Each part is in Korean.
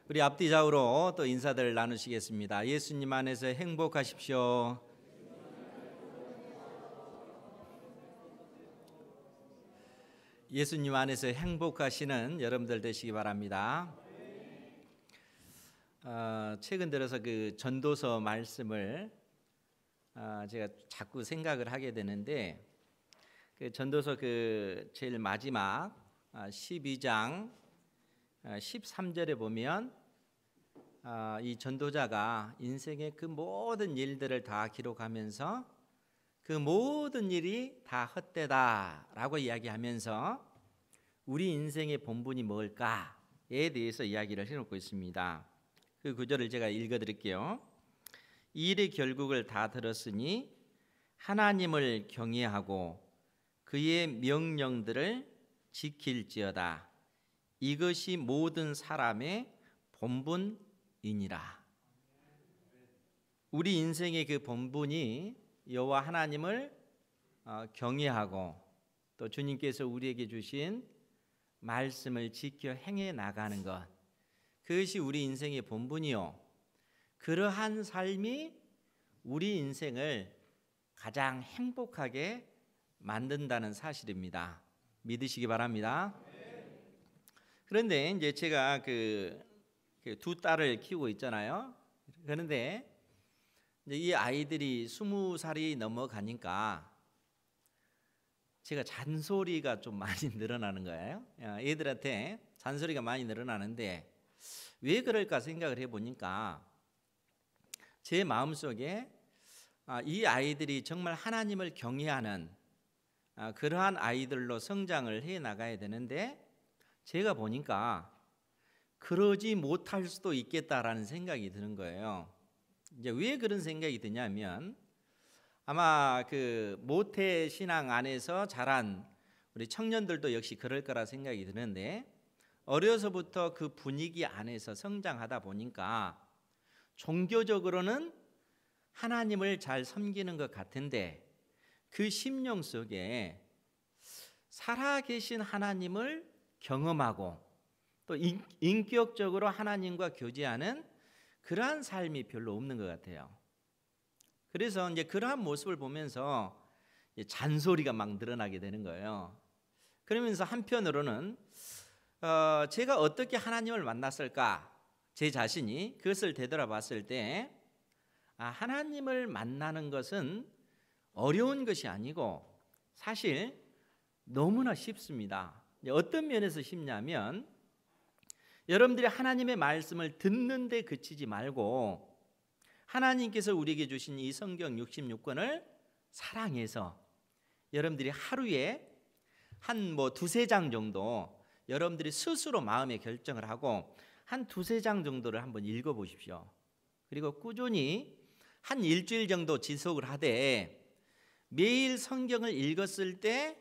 우리 앞뒤 좌우로 또 인사들 나누시겠습니다. 예수님 안에서 행복하십시오. 예수님 안에서 행복하시는 여러분들 되시기 바랍니다. 최근 들어서 그 전도서 말씀을 제가 자꾸 생각을 하게 되는데, 그 전도서 그 제일 마지막 12장 13절에 보면 이 전도자가 인생의 그 모든 일들을 다 기록하면서 그 모든 일이 다 헛되다라고 이야기하면서 우리 인생의 본분이 뭘까에 대해서 이야기를 해놓고 있습니다. 그 구절을 제가 읽어드릴게요. 이 일의 결국을 다 들었으니 하나님을 경외하고 그의 명령들을 지킬지어다. 이것이 모든 사람의 본분이니라. 우리 인생의 그 본분이 여호와 하나님을 경외하고 또 주님께서 우리에게 주신 말씀을 지켜 행해 나가는 것, 그것이 우리 인생의 본분이요, 그러한 삶이 우리 인생을 가장 행복하게 만든다는 사실입니다. 믿으시기 바랍니다. 그런데 이제 제가 그 두 딸을 키우고 있잖아요. 그런데 이제 이 아이들이 20살이 넘어가니까 제가 잔소리가 좀 많이 늘어나는 거예요. 애들한테 잔소리가 많이 늘어나는데 왜 그럴까 생각을 해보니까 제 마음속에 이 아이들이 정말 하나님을 경외하는 그러한 아이들로 성장을 해 나가야 되는데, 제가 보니까 그러지 못할 수도 있겠다라는 생각이 드는 거예요. 이제 왜 그런 생각이 드냐면, 아마 그 모태 신앙 안에서 자란 우리 청년들도 역시 그럴 거라 생각이 드는데, 어려서부터 그 분위기 안에서 성장하다 보니까 종교적으로는 하나님을 잘 섬기는 것 같은데 그 심령 속에 살아계신 하나님을 경험하고 또 인격적으로 하나님과 교제하는 그러한 삶이 별로 없는 것 같아요. 그래서 이제 그러한 모습을 보면서 잔소리가 막 늘어나게 되는 거예요. 그러면서 한편으로는 제가 어떻게 하나님을 만났을까, 제 자신이 그것을 되돌아봤을 때 하나님을 만나는 것은 어려운 것이 아니고 사실 너무나 쉽습니다. 어떤 면에서 쉽냐면, 여러분들이 하나님의 말씀을 듣는 데 그치지 말고 하나님께서 우리에게 주신 이 성경 66권을 사랑해서 여러분들이 하루에 한 두세 장 정도 여러분들이 스스로 마음의 결정을 하고 한 두세 장 정도를 한번 읽어보십시오. 그리고 꾸준히 한 일주일 정도 지속을 하되 매일 성경을 읽었을 때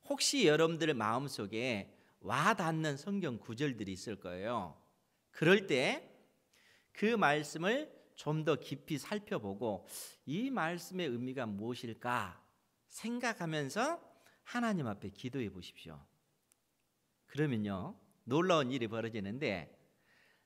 혹시 여러분들의 마음속에 와닿는 성경 구절들이 있을 거예요. 그럴 때 그 말씀을 좀 더 깊이 살펴보고 이 말씀의 의미가 무엇일까 생각하면서 하나님 앞에 기도해 보십시오. 그러면요, 놀라운 일이 벌어지는데,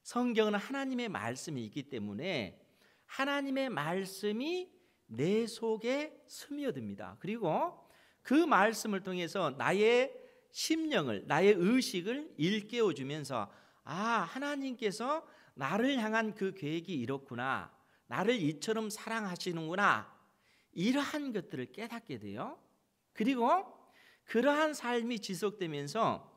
성경은 하나님의 말씀이 있기 때문에 하나님의 말씀이 내 속에 스며듭니다. 그리고 그 말씀을 통해서 나의 심령을, 나의 의식을 일깨워 주면서 하나님께서 나를 향한 그 계획이 이렇구나, 나를 이처럼 사랑하시는구나, 이러한 것들을 깨닫게 돼요. 그리고 그러한 삶이 지속되면서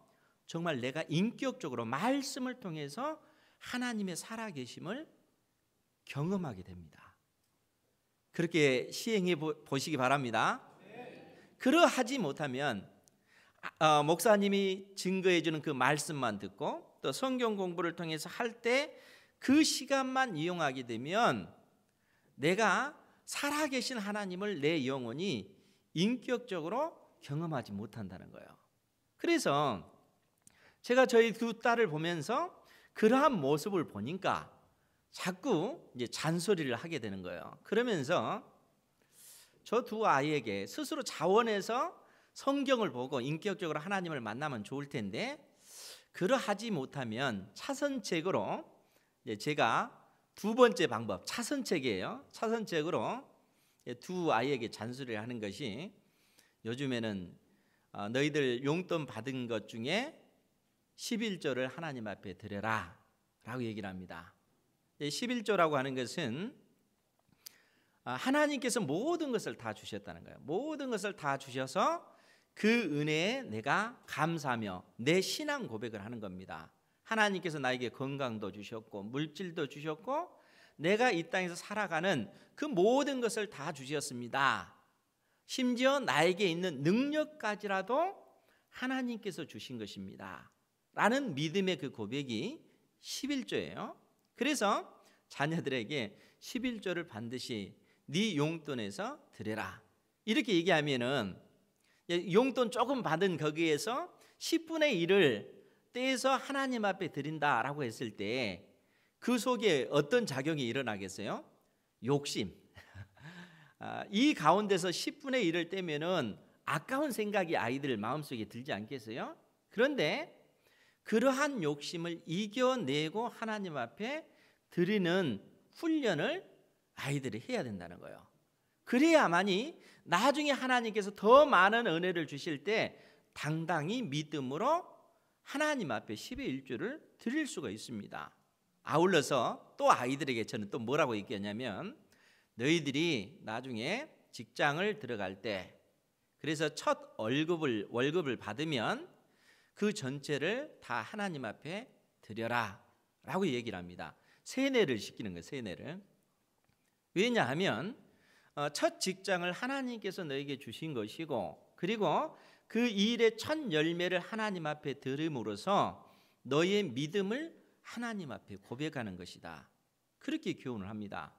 정말 내가 인격적으로 말씀을 통해서 하나님의 살아계심을 경험하게 됩니다. 그렇게 시행해 보시기 바랍니다. 그러하지 못하면 목사님이 증거해 주는 그 말씀만 듣고 또 성경 공부를 통해서 할 때 그 시간만 이용하게 되면 내가 살아계신 하나님을 내 영혼이 인격적으로 경험하지 못한다는 거예요. 그래서 제가 저희 두 딸을 보면서 그러한 모습을 보니까 자꾸 이제 잔소리를 하게 되는 거예요. 그러면서 저 두 아이에게 스스로 자원해서 성경을 보고 인격적으로 하나님을 만나면 좋을 텐데, 그러하지 못하면 차선책으로 제가 두 번째 방법, 차선책이에요. 차선책으로 두 아이에게 잔소리를 하는 것이, 요즘에는 너희들 용돈 받은 것 중에 11조를 하나님 앞에 드려라 라고 얘기를 합니다. 11조라고 하는 것은 하나님께서 모든 것을 다 주셨다는 거예요. 모든 것을 다 주셔서 그 은혜에 내가 감사하며 내 신앙 고백을 하는 겁니다. 하나님께서 나에게 건강도 주셨고 물질도 주셨고 내가 이 땅에서 살아가는 그 모든 것을 다 주셨습니다. 심지어 나에게 있는 능력까지라도 하나님께서 주신 것입니다 라는 믿음의 그 고백이 11조예요. 그래서 자녀들에게 11조를 반드시 네 용돈에서 드려라 이렇게 얘기하면은, 용돈 조금 받은 거기에서 10분의 1을 떼서 하나님 앞에 드린다라고 했을 때 그 속에 어떤 작용이 일어나겠어요? 욕심. 이 가운데서 10분의 1을 떼면은 아까운 생각이 아이들 마음속에 들지 않겠어요? 그런데 그러한 욕심을 이겨내고 하나님 앞에 드리는 훈련을 아이들이 해야 된다는 거예요. 그래야만이 나중에 하나님께서 더 많은 은혜를 주실 때 당당히 믿음으로 하나님 앞에 10의 1조를 드릴 수가 있습니다. 아울러서 또 아이들에게 저는 또 뭐라고 얘기하냐면, 너희들이 나중에 직장을 들어갈 때, 그래서 첫 월급을 받으면 그 전체를 다 하나님 앞에 드려라 라고 얘기를 합니다. 세뇌를 시키는 거예요. 세뇌를. 왜냐하면 첫 직장을 하나님께서 너에게 주신 것이고, 그리고 그 일의 첫 열매를 하나님 앞에 드림으로써 너의 믿음을 하나님 앞에 고백하는 것이다. 그렇게 교훈을 합니다.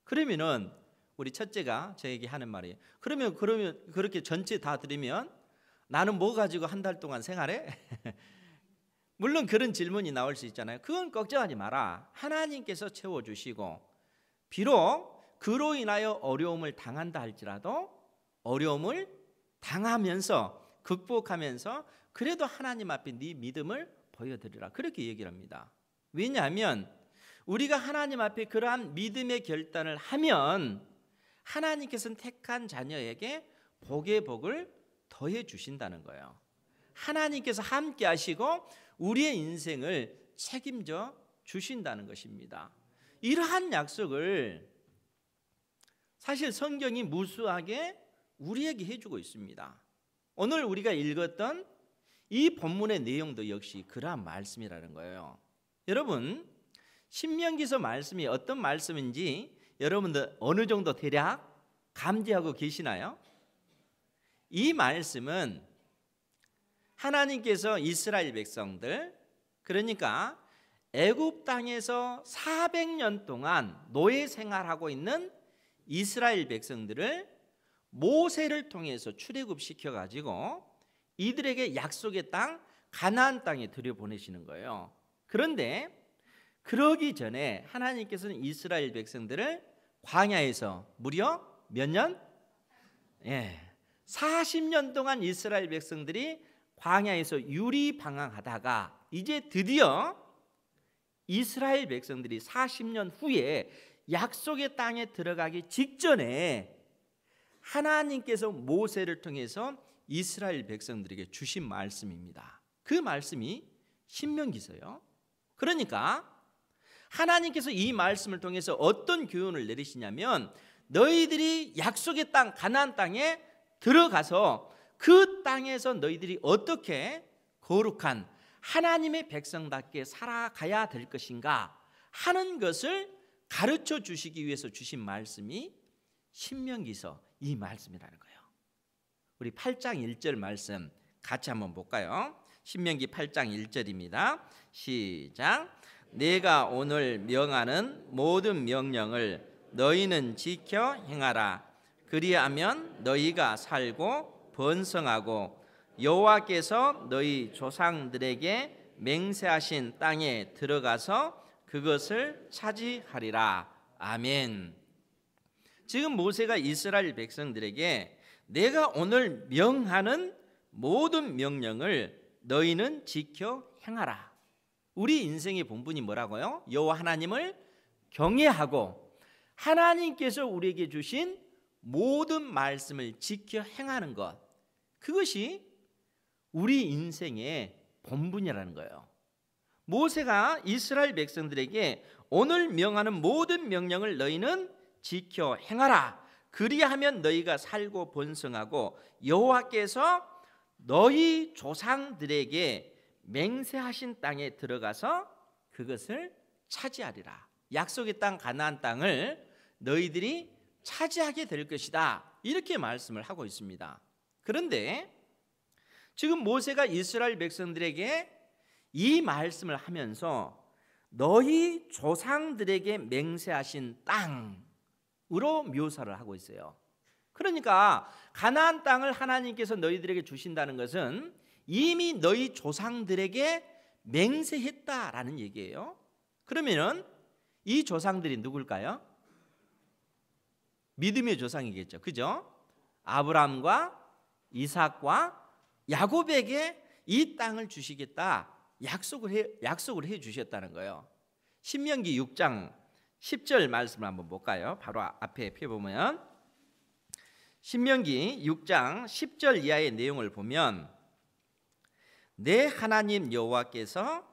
그러면은 우리 첫째가 저에게 하는 말이에요. 그러면 그렇게 전체 다 드리면 나는 뭐 가지고 한 달 동안 생활해? 물론 그런 질문이 나올 수 있잖아요. 그건 걱정하지 마라. 하나님께서 채워주시고, 비록 그로 인하여 어려움을 당한다 할지라도 어려움을 당하면서 극복하면서 그래도 하나님 앞에 네 믿음을 보여드리라. 그렇게 얘기를 합니다. 왜냐하면 우리가 하나님 앞에 그러한 믿음의 결단을 하면 하나님께서는 택한 자녀에게 복의 복을 더해 주신다는 거예요. 하나님께서 함께 하시고 우리의 인생을 책임져 주신다는 것입니다. 이러한 약속을 사실 성경이 무수하게 우리에게 해주고 있습니다. 오늘 우리가 읽었던 이 본문의 내용도 역시 그러한 말씀이라는 거예요. 여러분, 신명기서 말씀이 어떤 말씀인지 여러분들 어느 정도 대략 감지하고 계시나요? 이 말씀은 하나님께서 이스라엘 백성들, 그러니까 애굽 땅에서 400년 동안 노예 생활하고 있는 이스라엘 백성들을 모세를 통해서 출애굽시켜 가지고 이들에게 약속의 땅 가나안 땅에 들여보내시는 거예요. 그런데 그러기 전에 하나님께서는 이스라엘 백성들을 광야에서 무려 몇 년? 40년 동안 이스라엘 백성들이 광야에서 유리방황하다가 이제 드디어 이스라엘 백성들이 40년 후에 약속의 땅에 들어가기 직전에 하나님께서 모세를 통해서 이스라엘 백성들에게 주신 말씀입니다. 그 말씀이 신명기서예요. 그러니까 하나님께서 이 말씀을 통해서 어떤 교훈을 내리시냐면, 너희들이 약속의 땅 가나안 땅에 들어가서 그 땅에서 너희들이 어떻게 거룩한 하나님의 백성답게 살아가야 될 것인가 하는 것을 가르쳐 주시기 위해서 주신 말씀이 신명기서 이 말씀이라는 거예요. 우리 8장 1절 말씀 같이 한번 볼까요? 신명기 8장 1절입니다. 시작. 내가 오늘 명하는 모든 명령을 너희는 지켜 행하라. 그리하면 너희가 살고 번성하고 여호와께서 너희 조상들에게 맹세하신 땅에 들어가서 그것을 차지하리라. 아멘. 지금 모세가 이스라엘 백성들에게 내가 오늘 명하는 모든 명령을 너희는 지켜 행하라. 우리 인생의 본분이 뭐라고요? 여호와 하나님을 경외하고 하나님께서 우리에게 주신 모든 말씀을 지켜 행하는 것, 그것이 우리 인생의 본분이라는 거예요. 모세가 이스라엘 백성들에게 오늘 명하는 모든 명령을 너희는 지켜 행하라. 그리하면 너희가 살고 번성하고 여호와께서 너희 조상들에게 맹세하신 땅에 들어가서 그것을 차지하리라. 약속의 땅 가나안 땅을 너희들이 차지하게 될 것이다. 이렇게 말씀을 하고 있습니다. 그런데 지금 모세가 이스라엘 백성들에게 이 말씀을 하면서 너희 조상들에게 맹세하신 땅으로 묘사를 하고 있어요. 그러니까 가나안 땅을 하나님께서 너희들에게 주신다는 것은 이미 너희 조상들에게 맹세했다라는 얘기예요. 그러면은 이 조상들이 누굴까요? 믿음의 조상이겠죠. 그죠? 아브라함과 이삭과 야곱에게 이 땅을 주시겠다 약속을 해 주셨다는 거예요. 신명기 6장 10절 말씀을 한번 볼까요? 바로 앞에 펴보면 신명기 6장 10절 이하의 내용을 보면 내 하나님 여호와께서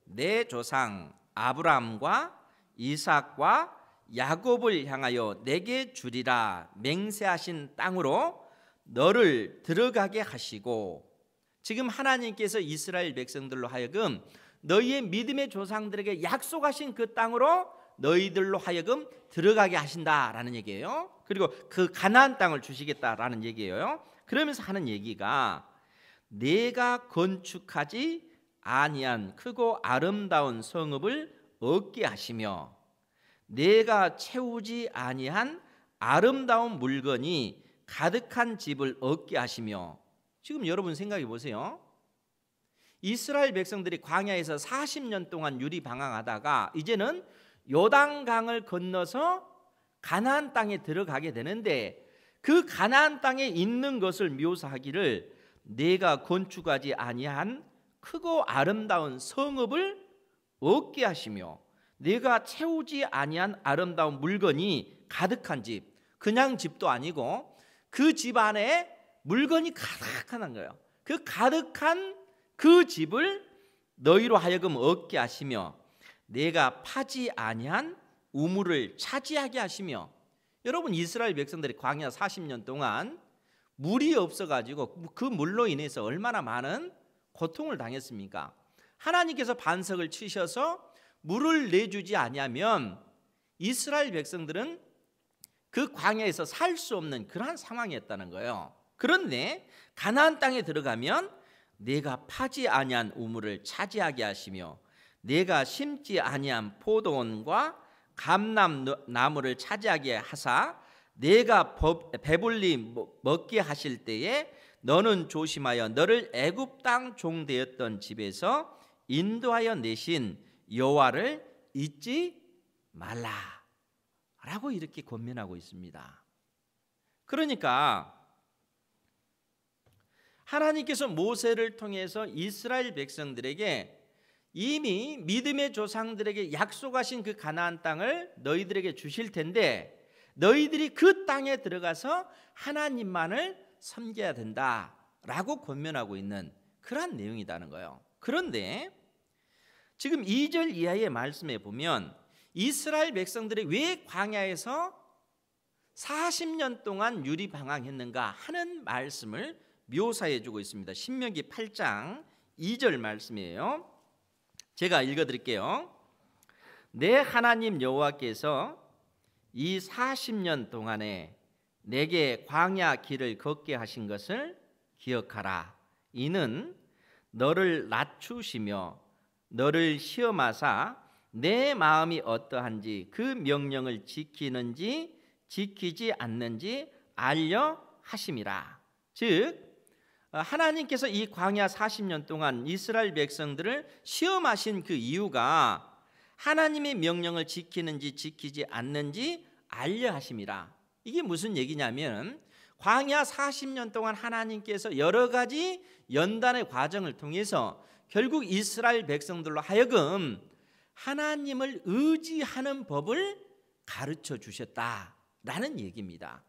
내 조상 아브라함과 이삭과 야곱을 향하여 내게 주리라 맹세하신 땅으로 너를 들어가게 하시고, 지금 하나님께서 이스라엘 백성들로 하여금 너희의 믿음의 조상들에게 약속하신 그 땅으로 너희들로 하여금 들어가게 하신다라는 얘기예요. 그리고 그 가나안 땅을 주시겠다라는 얘기예요. 그러면서 하는 얘기가 내가 건축하지 아니한 크고 아름다운 성읍을 얻게 하시며 내가 채우지 아니한 아름다운 물건이 가득한 집을 얻게 하시며. 지금 여러분 생각해 보세요. 이스라엘 백성들이 광야에서 40년 동안 유리방황하다가 이제는 요단강을 건너서 가나안 땅에 들어가게 되는데 그 가나안 땅에 있는 것을 묘사하기를 내가 건축하지 아니한 크고 아름다운 성읍을 얻게 하시며 내가 채우지 아니한 아름다운 물건이 가득한 집, 그냥 집도 아니고 그 집 안에 물건이 가득한 거예요. 그 가득한 그 집을 너희로 하여금 얻게 하시며 내가 파지 아니한 우물을 차지하게 하시며. 여러분 이스라엘 백성들이 광야 40년 동안 물이 없어가지고 그 물로 인해서 얼마나 많은 고통을 당했습니까? 하나님께서 반석을 치셔서 물을 내주지 아니하면 이스라엘 백성들은 그 광야에서 살 수 없는 그러한 상황이었다는 거예요. 그런데 가나안 땅에 들어가면 내가 파지 아니한 우물을 차지하게 하시며 내가 심지 아니한 포도원과 감람나무를 차지하게 하사 내가 배불리 먹게 하실 때에 너는 조심하여 너를 애굽 땅 종되었던 집에서 인도하여 내신 여호와를 잊지 말라라고 이렇게 권면하고 있습니다. 그러니까 하나님께서 모세를 통해서 이스라엘 백성들에게 이미 믿음의 조상들에게 약속하신 그 가나안 땅을 너희들에게 주실 텐데 너희들이 그 땅에 들어가서 하나님만을 섬겨야 된다라고 권면하고 있는 그러한 내용이라는 거예요. 그런데 지금 2절 이하의 말씀에 보면 이스라엘 백성들이 왜 광야에서 40년 동안 유리방황했는가 하는 말씀을 묘사해 주고 있습니다. 신명기 8장 2절 말씀이에요. 제가 읽어드릴게요. 내 하나님 여호와께서 이 40년 동안에 내게 광야 길을 걷게 하신 것을 기억하라. 이는 너를 낮추시며 너를 시험하사 내 마음이 어떠한지 그 명령을 지키는지 지키지 않는지 알려 하심이라. 즉 하나님께서 이 광야 40년 동안 이스라엘 백성들을 시험하신 그 이유가 하나님의 명령을 지키는지 지키지 않는지 알려 하심이라. 이게 무슨 얘기냐면 광야 40년 동안 하나님께서 여러 가지 연단의 과정을 통해서 결국 이스라엘 백성들로 하여금 하나님을 의지하는 법을 가르쳐 주셨다라는 얘기입니다.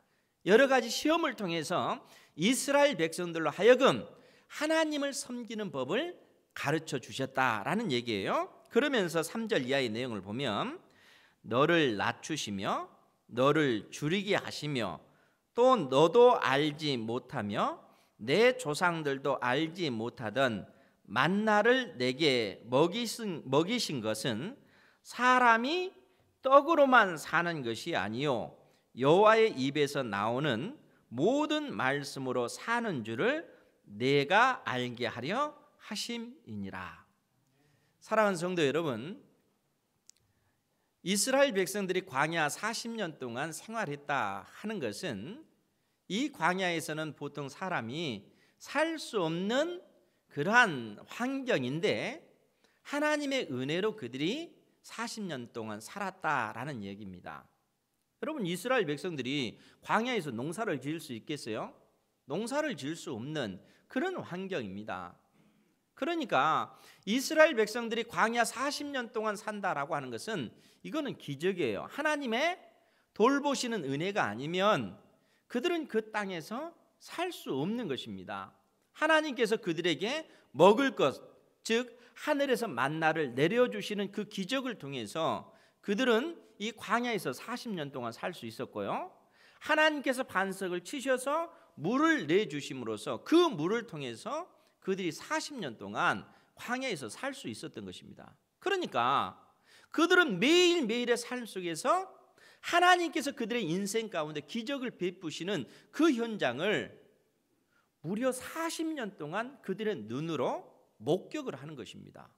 여러 가지 시험을 통해서 이스라엘 백성들로 하여금 하나님을 섬기는 법을 가르쳐 주셨다라는 얘기예요. 그러면서 3절 이하의 내용을 보면 너를 낮추시며 너를 줄이게 하시며 또 너도 알지 못하며 내 조상들도 알지 못하던 만나를 내게 먹이신 것은 사람이 떡으로만 사는 것이 아니요 여호와의 입에서 나오는 모든 말씀으로 사는 줄을 내가 알게 하려 하심이니라. 사랑하는 성도 여러분, 이스라엘 백성들이 광야 40년 동안 생활했다 하는 것은 이 광야에서는 보통 사람이 살 수 없는 그러한 환경인데 하나님의 은혜로 그들이 40년 동안 살았다라는 얘기입니다. 여러분, 이스라엘 백성들이 광야에서 농사를 지을 수 있겠어요? 농사를 지을 수 없는 그런 환경입니다. 그러니까 이스라엘 백성들이 광야 40년 동안 산다라고 하는 것은 이거는 기적이에요. 하나님의 돌보시는 은혜가 아니면 그들은 그 땅에서 살 수 없는 것입니다. 하나님께서 그들에게 먹을 것, 즉 하늘에서 만나를 내려주시는 그 기적을 통해서 그들은 이 광야에서 40년 동안 살 수 있었고요. 하나님께서 반석을 치셔서 물을 내주심으로써 그 물을 통해서 그들이 40년 동안 광야에서 살 수 있었던 것입니다. 그러니까 그들은 매일매일의 삶 속에서 하나님께서 그들의 인생 가운데 기적을 베푸시는 그 현장을 무려 40년 동안 그들의 눈으로 목격을 하는 것입니다.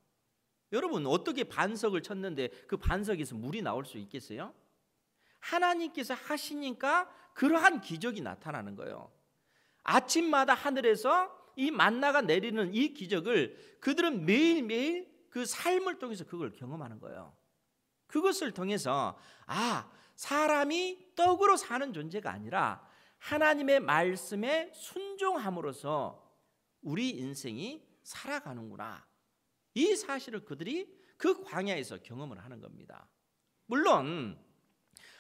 여러분, 어떻게 반석을 쳤는데 그 반석에서 물이 나올 수 있겠어요? 하나님께서 하시니까 그러한 기적이 나타나는 거예요. 아침마다 하늘에서 이 만나가 내리는 이 기적을 그들은 매일매일 그 삶을 통해서 그걸 경험하는 거예요. 그것을 통해서 사람이 떡으로 사는 존재가 아니라 하나님의 말씀에 순종함으로써 우리 인생이 살아가는구나, 이 사실을 그들이 그 광야에서 경험을 하는 겁니다. 물론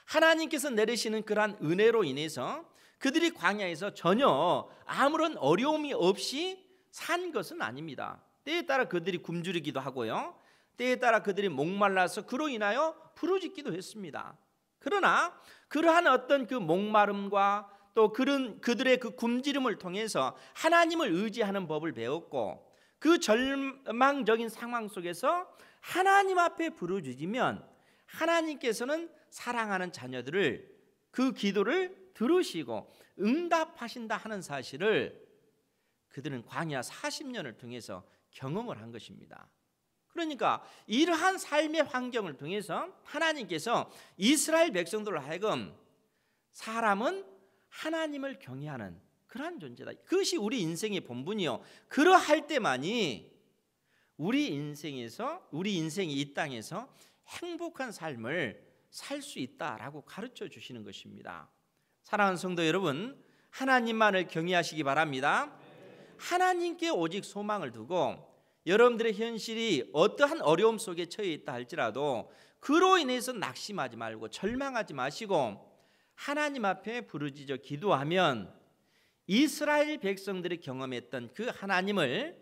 하나님께서 내리시는 그러한 은혜로 인해서 그들이 광야에서 전혀 아무런 어려움이 없이 산 것은 아닙니다. 때에 따라 그들이 굶주리기도 하고요, 때에 따라 그들이 목말라서 그로 인하여 부르짖기도 했습니다. 그러나 그러한 어떤 그 목마름과 또 그들의 그 굶주림을 통해서 하나님을 의지하는 법을 배웠고, 그 절망적인 상황 속에서 하나님 앞에 부르짖으면 하나님께서는 사랑하는 자녀들을 그 기도를 들으시고 응답하신다 하는 사실을 그들은 광야 40년을 통해서 경험을 한 것입니다. 그러니까 이러한 삶의 환경을 통해서 하나님께서 이스라엘 백성들로 하여금 사람은 하나님을 경외하는 그러한 존재다, 그것이 우리 인생의 본분이요, 그러할 때만이 우리 인생이 이 땅에서 행복한 삶을 살 수 있다라고 가르쳐 주시는 것입니다. 사랑하는 성도 여러분, 하나님만을 경외하시기 바랍니다. 하나님께 오직 소망을 두고 여러분들의 현실이 어떠한 어려움 속에 처해 있다 할지라도 그로 인해서 낙심하지 말고 절망하지 마시고 하나님 앞에 부르짖어 기도하면 이스라엘 백성들이 경험했던 그 하나님을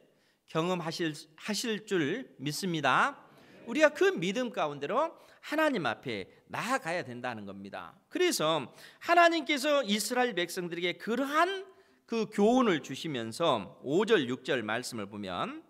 경험하실 줄 믿습니다. 우리가 그 믿음 가운데로 하나님 앞에 나아가야 된다는 겁니다. 그래서 하나님께서 이스라엘 백성들에게 그러한 그 교훈을 주시면서 5절 6절 말씀을 보면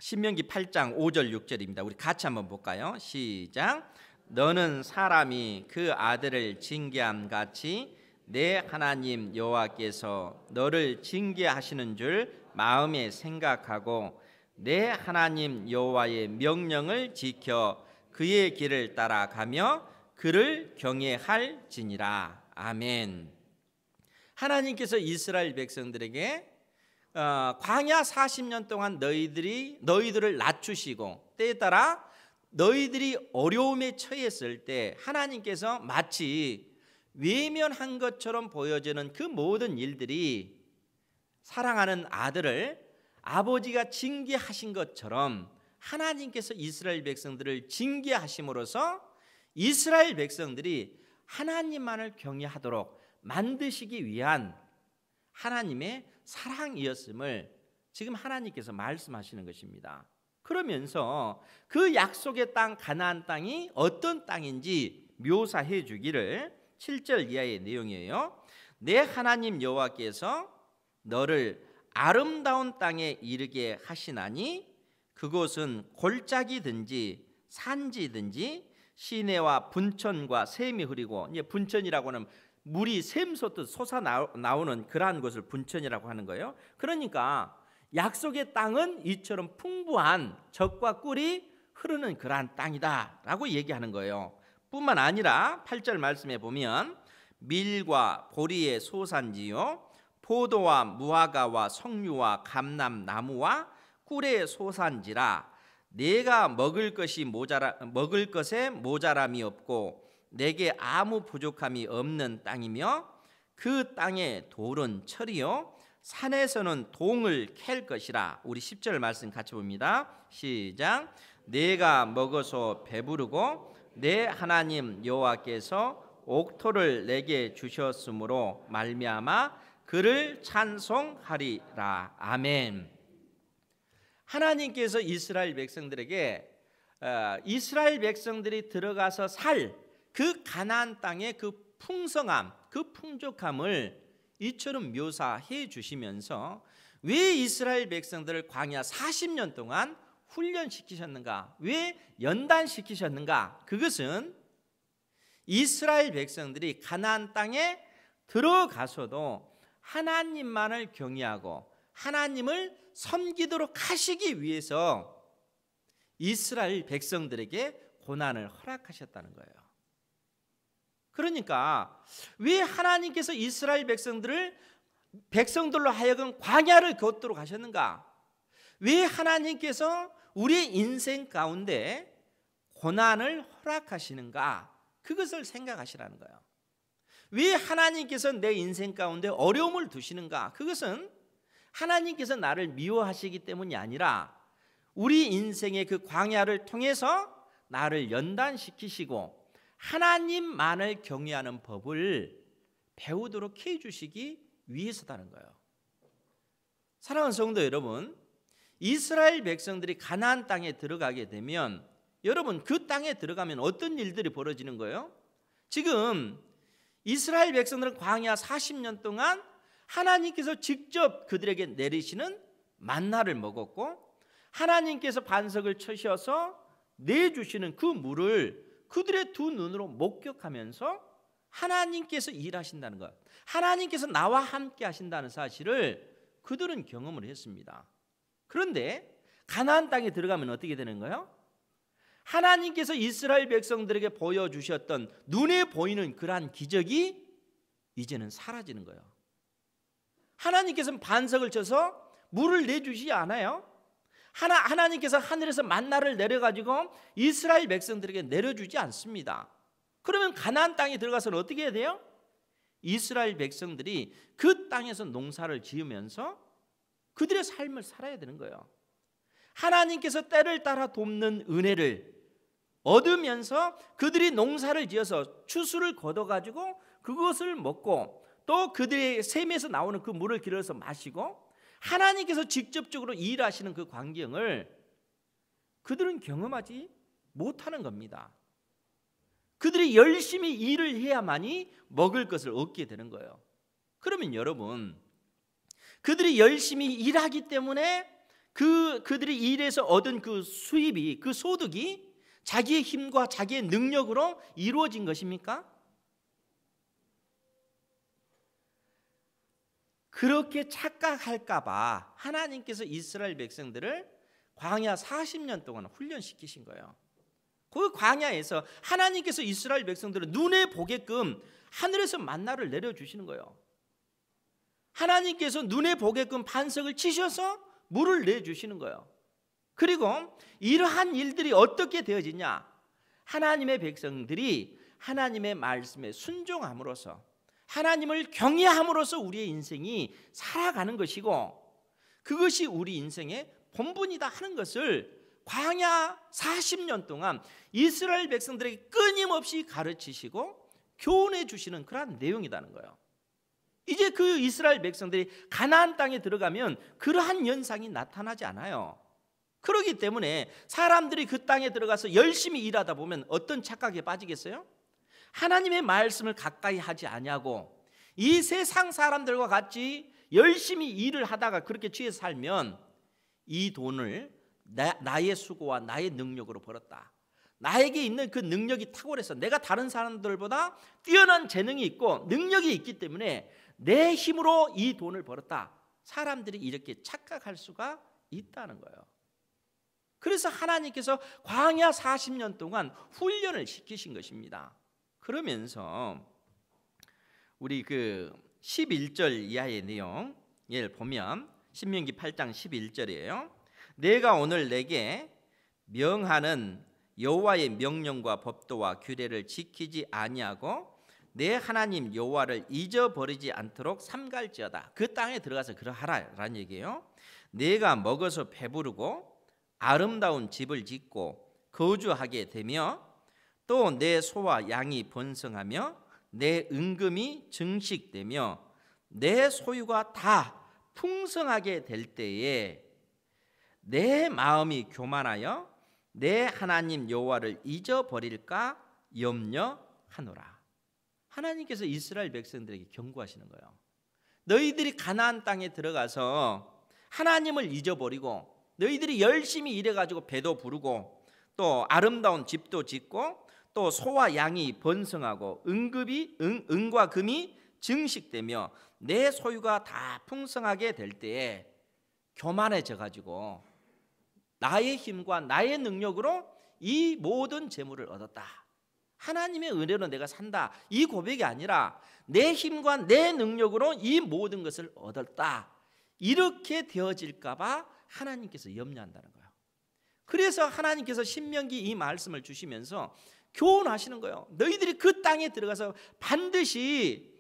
신명기 8장 5절 6절입니다. 우리 같이 한번 볼까요? 시작. 너는 사람이 그 아들을 징계함 같이 내 하나님 여호와께서 너를 징계하시는 줄 마음에 생각하고 내 하나님 여호와의 명령을 지켜 그의 길을 따라가며 그를 경외할지니라. 아멘. 하나님께서 이스라엘 백성들에게 광야 40년 동안 너희들을 낮추시고 때에 따라 너희들이 어려움에 처했을 때 하나님께서 마치 외면한 것처럼 보여지는 그 모든 일들이 사랑하는 아들을 아버지가 징계하신 것처럼 하나님께서 이스라엘 백성들을 징계하심으로써 이스라엘 백성들이 하나님만을 경외하도록 만드시기 위한 하나님의 사랑이었음을 지금 하나님께서 말씀하시는 것입니다. 그러면서 그 약속의 땅 가나안 땅이 어떤 땅인지 묘사해 주기를 7절 이하의 내용이에요. 내 하나님 여호와께서 너를 아름다운 땅에 이르게 하시나니 그곳은 골짜기든지 산지든지 시내와 분천과 샘이 흐리고, 이제 분천이라고 하는 물이 샘솟듯 솟아 나오는 그러한 것을 분천이라고 하는 거예요. 그러니까 약속의 땅은 이처럼 풍부한 젖과 꿀이 흐르는 그러한 땅이다라고 얘기하는 거예요. 뿐만 아니라 8절 말씀에 보면 밀과 보리의 소산지요 포도와 무화과와 석류와 감람나무와 꿀의 소산지라 내가 먹을 것에 모자람이 없고 내게 아무 부족함이 없는 땅이며 그 땅의 돌은 철이요 산에서는 동을 캘 것이라. 우리 10절 말씀 같이 봅니다. 시작. 내가 먹어서 배부르고 내 하나님 여호와께서 옥토를 내게 주셨으므로 말미암아 그를 찬송하리라. 아멘. 하나님께서 이스라엘 백성들에게 이스라엘 백성들이 들어가서 살 그 가나안 땅의 그 풍성함, 그 풍족함을 이처럼 묘사해 주시면서 왜 이스라엘 백성들을 광야 40년 동안 훈련시키셨는가? 왜 연단시키셨는가? 그것은 이스라엘 백성들이 가나안 땅에 들어가서도 하나님만을 경외하고 하나님을 섬기도록 하시기 위해서 이스라엘 백성들에게 고난을 허락하셨다는 거예요. 그러니까 왜 하나님께서 이스라엘 백성들로 하여금 광야를 걷도록 하셨는가? 왜 하나님께서 우리의 인생 가운데 고난을 허락하시는가? 그것을 생각하시라는 거예요. 왜 하나님께서 내 인생 가운데 어려움을 두시는가? 그것은 하나님께서 나를 미워하시기 때문이 아니라 우리 인생의 그 광야를 통해서 나를 연단시키시고 하나님만을 경외하는 법을 배우도록 해주시기 위해서다는 거예요. 사랑하는 성도 여러분, 이스라엘 백성들이 가나안 땅에 들어가게 되면 여러분 그 땅에 들어가면 어떤 일들이 벌어지는 거예요? 지금 이스라엘 백성들은 광야 40년 동안 하나님께서 직접 그들에게 내리시는 만나를 먹었고 하나님께서 반석을 쳐셔서 내주시는 그 물을 그들의 두 눈으로 목격하면서 하나님께서 일하신다는 것, 하나님께서 나와 함께 하신다는 사실을 그들은 경험을 했습니다. 그런데 가나안 땅에 들어가면 어떻게 되는 거예요? 하나님께서 이스라엘 백성들에게 보여주셨던 눈에 보이는 그러한 기적이 이제는 사라지는 거예요. 하나님께서는 반석을 쳐서 물을 내주시지 않아요. 하나님께서 하늘에서 만나를 내려가지고 이스라엘 백성들에게 내려주지 않습니다. 그러면 가나안 땅에 들어가서는 어떻게 해야 돼요? 이스라엘 백성들이 그 땅에서 농사를 지으면서 그들의 삶을 살아야 되는 거예요. 하나님께서 때를 따라 돕는 은혜를 얻으면서 그들이 농사를 지어서 추수를 거둬가지고 그것을 먹고 또 그들의 샘에서 나오는 그 물을 길어서 마시고 하나님께서 직접적으로 일하시는 그 광경을 그들은 경험하지 못하는 겁니다. 그들이 열심히 일을 해야만이 먹을 것을 얻게 되는 거예요. 그러면 여러분, 그들이 열심히 일하기 때문에 그들이 일해서 얻은 그 수입이, 그 소득이 자기의 힘과 자기의 능력으로 이루어진 것입니까? 그렇게 착각할까 봐 하나님께서 이스라엘 백성들을 광야 40년 동안 훈련시키신 거예요. 그 광야에서 하나님께서 이스라엘 백성들을 눈에 보게끔 하늘에서 만나를 내려주시는 거예요. 하나님께서 눈에 보게끔 반석을 치셔서 물을 내주시는 거예요. 그리고 이러한 일들이 어떻게 되어지냐? 하나님의 백성들이 하나님의 말씀에 순종함으로써 하나님을 경외함으로써 우리의 인생이 살아가는 것이고 그것이 우리 인생의 본분이다 하는 것을 광야 40년 동안 이스라엘 백성들에게 끊임없이 가르치시고 교훈해 주시는 그런 내용이라는 거예요. 이제 그 이스라엘 백성들이 가나안 땅에 들어가면 그러한 현상이 나타나지 않아요. 그렇기 때문에 사람들이 그 땅에 들어가서 열심히 일하다 보면 어떤 착각에 빠지겠어요? 하나님의 말씀을 가까이 하지 아니하고 이 세상 사람들과 같이 열심히 일을 하다가 그렇게 취해서 살면 이 돈을 나의 수고와 나의 능력으로 벌었다, 나에게 있는 그 능력이 탁월해서 내가 다른 사람들보다 뛰어난 재능이 있고 능력이 있기 때문에 내 힘으로 이 돈을 벌었다, 사람들이 이렇게 착각할 수가 있다는 거예요. 그래서 하나님께서 광야 40년 동안 훈련을 시키신 것입니다. 그러면서 우리 그 11절 이하의 내용을 보면 신명기 8장 11절이에요. 내가 오늘 내게 명하는 여호와의 명령과 법도와 규례를 지키지 아니하고 내 하나님 여호와를 잊어버리지 않도록 삼갈지어다. 그 땅에 들어가서 그러하라라는 얘기예요. 내가 먹어서 배부르고 아름다운 집을 짓고 거주하게 되며 또 내 소와 양이 번성하며 내 은금이 증식되며 내 소유가 다 풍성하게 될 때에 내 마음이 교만하여 내 하나님 여호와를 잊어버릴까 염려하노라. 하나님께서 이스라엘 백성들에게 경고하시는 거예요. 너희들이 가나안 땅에 들어가서 하나님을 잊어버리고 너희들이 열심히 일해가지고 배도 부르고 또 아름다운 집도 짓고 또 소와 양이 번성하고 은과 금이 증식되며 내 소유가 다 풍성하게 될 때에 교만해져 가지고 나의 힘과 나의 능력으로 이 모든 재물을 얻었다, 하나님의 은혜로 내가 산다, 이 고백이 아니라 내 힘과 내 능력으로 이 모든 것을 얻었다, 이렇게 되어질까 봐 하나님께서 염려한다는 거예요. 그래서 하나님께서 신명기 이 말씀을 주시면서 교훈하시는 거예요. 너희들이 그 땅에 들어가서 반드시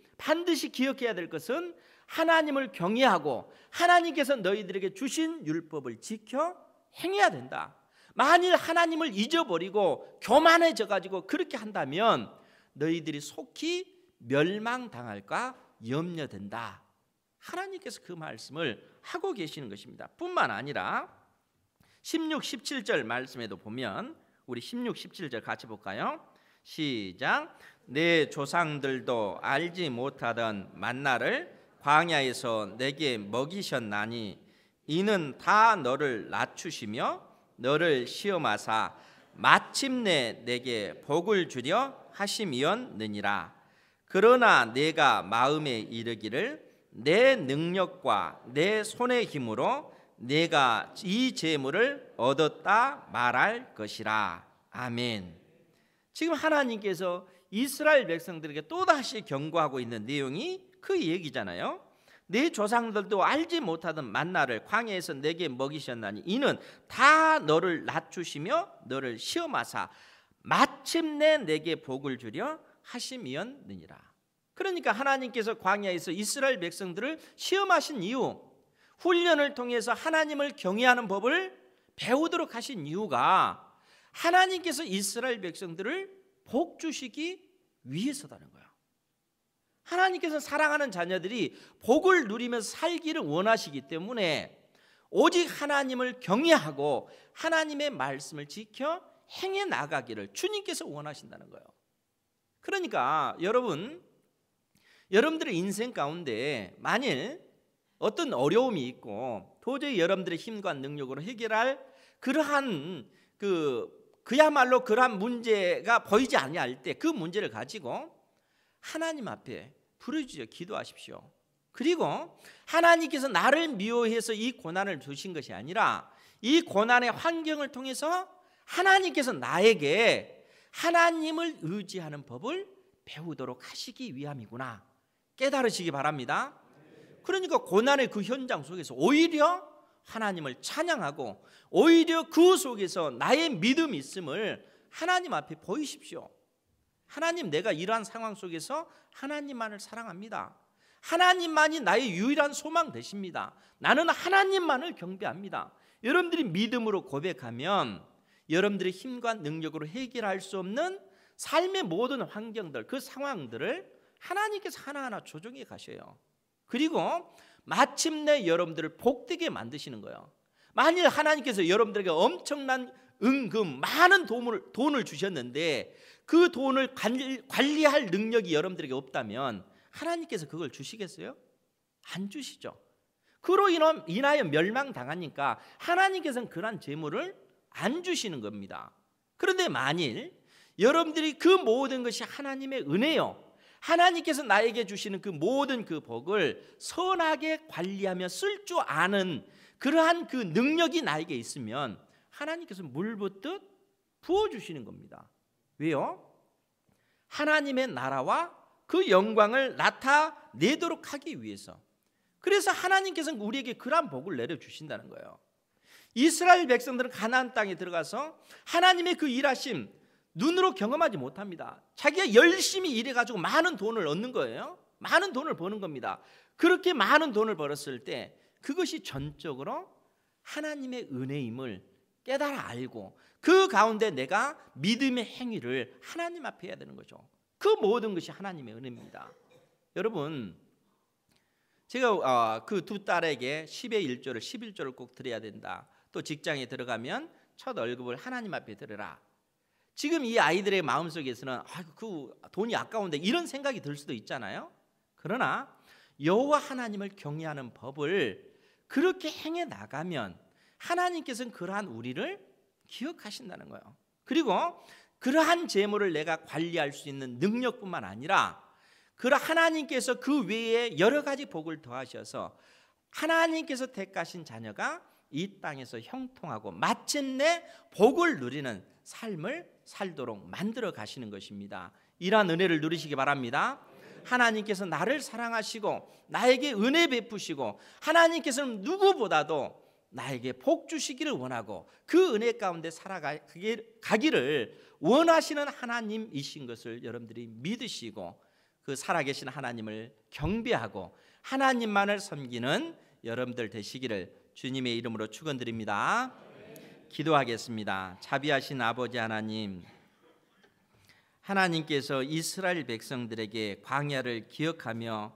기억해야 될 것은 하나님을 경외하고 하나님께서 너희들에게 주신 율법을 지켜 행해야 된다. 만일 하나님을 잊어버리고 교만해져 가지고 그렇게 한다면 너희들이 속히 멸망당할까 염려된다. 하나님께서 그 말씀을 하고 계시는 것입니다. 뿐만 아니라 16, 17절 말씀에도 보면 우리 16, 17절 같이 볼까요? 시작. 내 조상들도 알지 못하던 만나를 광야에서 내게 먹이셨나니 이는 다 너를 낮추시며 너를 시험하사 마침내 내게 복을 주려 하심이었느니라. 그러나 내가 마음에 이르기를 내 능력과 내 손의 힘으로 내가 이 재물을 얻었다 말할 것이라. 아멘. 지금 하나님께서 이스라엘 백성들에게 또다시 경고하고 있는 내용이 그 얘기잖아요. 내 조상들도 알지 못하던 만나를 광야에서 내게 먹이셨나니 이는 다 너를 낮추시며 너를 시험하사 마침내 내게 복을 주려 하심이었느니라. 그러니까 하나님께서 광야에서 이스라엘 백성들을 시험하신 이유, 훈련을 통해서 하나님을 경외하는 법을 배우도록 하신 이유가 하나님께서 이스라엘 백성들을 복 주시기 위해서다는 거예요. 하나님께서 사랑하는 자녀들이 복을 누리면서 살기를 원하시기 때문에 오직 하나님을 경외하고 하나님의 말씀을 지켜 행해 나가기를 주님께서 원하신다는 거예요. 그러니까 여러분들의 인생 가운데 만일 어떤 어려움이 있고 도저히 여러분들의 힘과 능력으로 해결할 그야말로 그러한 문제가 보이지 아니할 때 그 문제를 가지고 하나님 앞에 부르짖어 기도하십시오. 그리고 하나님께서 나를 미워해서 이 고난을 주신 것이 아니라 이 고난의 환경을 통해서 하나님께서 나에게 하나님을 의지하는 법을 배우도록 하시기 위함이구나 깨달으시기 바랍니다. 그러니까 고난의 그 현장 속에서 오히려 하나님을 찬양하고 오히려 그 속에서 나의 믿음이 있음을 하나님 앞에 보이십시오. 하나님, 내가 이러한 상황 속에서 하나님만을 사랑합니다. 하나님만이 나의 유일한 소망 되십니다. 나는 하나님만을 경배합니다. 여러분들이 믿음으로 고백하면 여러분들의 힘과 능력으로 해결할 수 없는 삶의 모든 환경들, 그 상황들을 하나님께서 하나하나 조정해 가셔요. 그리고 마침내 여러분들을 복되게 만드시는 거예요. 만일 하나님께서 여러분들에게 엄청난 은금, 많은 돈을 주셨는데 그 돈을 관리할 능력이 여러분들에게 없다면 하나님께서 그걸 주시겠어요? 안 주시죠. 그로 인하여 멸망당하니까 하나님께서는 그러한 재물을 안 주시는 겁니다. 그런데 만일 여러분들이 그 모든 것이 하나님의 은혜요, 하나님께서 나에게 주시는 그 모든 그 복을 선하게 관리하며 쓸 줄 아는 그러한 그 능력이 나에게 있으면 하나님께서 물 붓듯 부어주시는 겁니다. 왜요? 하나님의 나라와 그 영광을 나타내도록 하기 위해서. 그래서 하나님께서는 우리에게 그러한 복을 내려주신다는 거예요. 이스라엘 백성들은 가나안 땅에 들어가서 하나님의 그 일하심 눈으로 경험하지 못합니다. 자기가 열심히 일해가지고 많은 돈을 얻는 거예요. 많은 돈을 버는 겁니다. 그렇게 많은 돈을 벌었을 때 그것이 전적으로 하나님의 은혜임을 깨달아 알고 그 가운데 내가 믿음의 행위를 하나님 앞에 해야 되는 거죠. 그 모든 것이 하나님의 은혜입니다. 여러분, 제가 그 두 딸에게 10의 1조를 11조를 꼭 드려야 된다. 또 직장에 들어가면 첫 월급을 하나님 앞에 드려라. 지금 이 아이들의 마음속에서는 그 돈이 아까운데 이런 생각이 들 수도 있잖아요. 그러나 여호와 하나님을 경외하는 법을 그렇게 행해 나가면 하나님께서는 그러한 우리를 기억하신다는 거예요. 그리고 그러한 재물을 내가 관리할 수 있는 능력뿐만 아니라 하나님께서 그 외에 여러 가지 복을 더하셔서 하나님께서 택하신 자녀가 이 땅에서 형통하고 마침내 복을 누리는 삶을 살도록 만들어 가시는 것입니다. 이러한 은혜를 누리시기 바랍니다. 하나님께서 나를 사랑하시고 나에게 은혜 베푸시고 하나님께서는 누구보다도 나에게 복 주시기를 원하고 그 은혜 가운데 살아가기를 원하시는 하나님이신 것을 여러분들이 믿으시고 그 살아계신 하나님을 경배하고 하나님만을 섬기는 여러분들 되시기를 주님의 이름으로 축원드립니다. 기도하겠습니다. 자비하신 아버지 하나님, 하나님께서 이스라엘 백성들에게 광야를 기억하며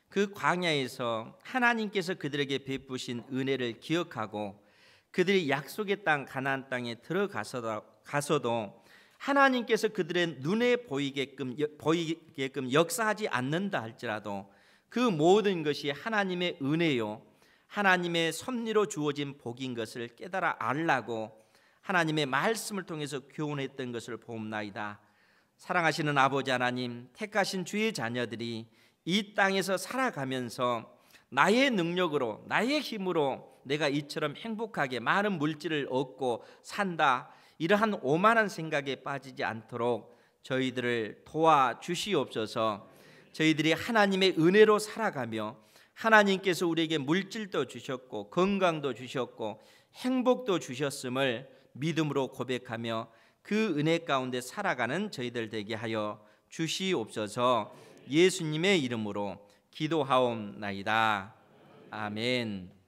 그 광야에서 하나님께서 그들에게 베푸신 은혜를 기억하고 그들이 약속의 땅 가나안 땅에 들어가서도 하나님께서 그들의 눈에 보이게끔 역사하지 않는다 할지라도 그 모든 것이 하나님의 은혜요 하나님의 섭리로 주어진 복인 것을 깨달아 알라고 하나님의 말씀을 통해서 교훈했던 것을 보옵나이다. 사랑하시는 아버지 하나님, 택하신 주의 자녀들이 이 땅에서 살아가면서 나의 능력으로 나의 힘으로 내가 이처럼 행복하게 많은 물질을 얻고 산다, 이러한 오만한 생각에 빠지지 않도록 저희들을 도와주시옵소서. 저희들이 하나님의 은혜로 살아가며 하나님께서 우리에게 물질도 주셨고 건강도 주셨고 행복도 주셨음을 믿음으로 고백하며 그 은혜 가운데 살아가는 저희들 되게 하여 주시옵소서. 예수님의 이름으로 기도하옵나이다. 아멘.